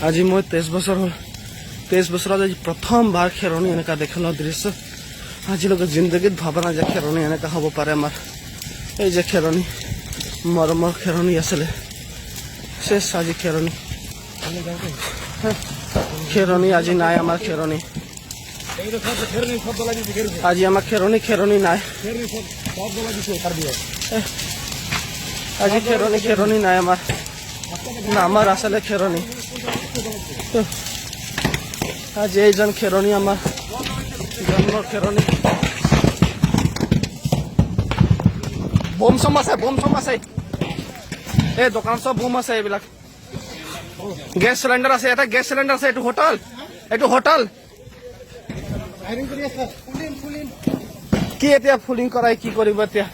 আজি মই 23 বছৰ হ'ল 23 বছৰত আজি প্ৰথমবাৰ খেৰণী এনেকা দেখিলো দৃশ্য আজিলৈকে জিন্দগীত ভবা নাই যে খেৰণী এনেকা হ'ব পাৰে আমাৰ এই যে খেৰণী মৰমৰ খেৰণী আছিলে শেষ আজি খেৰণী আজি নাই আমাৰ খেৰণী আজি আমাৰ খেৰণী নাই আজি খেৰণী নাই আমাৰ আসলে খেৰণী আজি এইজন খেৰণী আমাৰ জন্মৰ খেৰণী বোম চম আছে এই দোকান সব বোম আছে এইবিলাক গেছ সিলিন্ডাৰ আছে এটা গেছ সিলিন্ডাৰ আছে এইটো হোটেল কি এতিয়া ফুলিং কৰাই কি কৰিব এতিয়া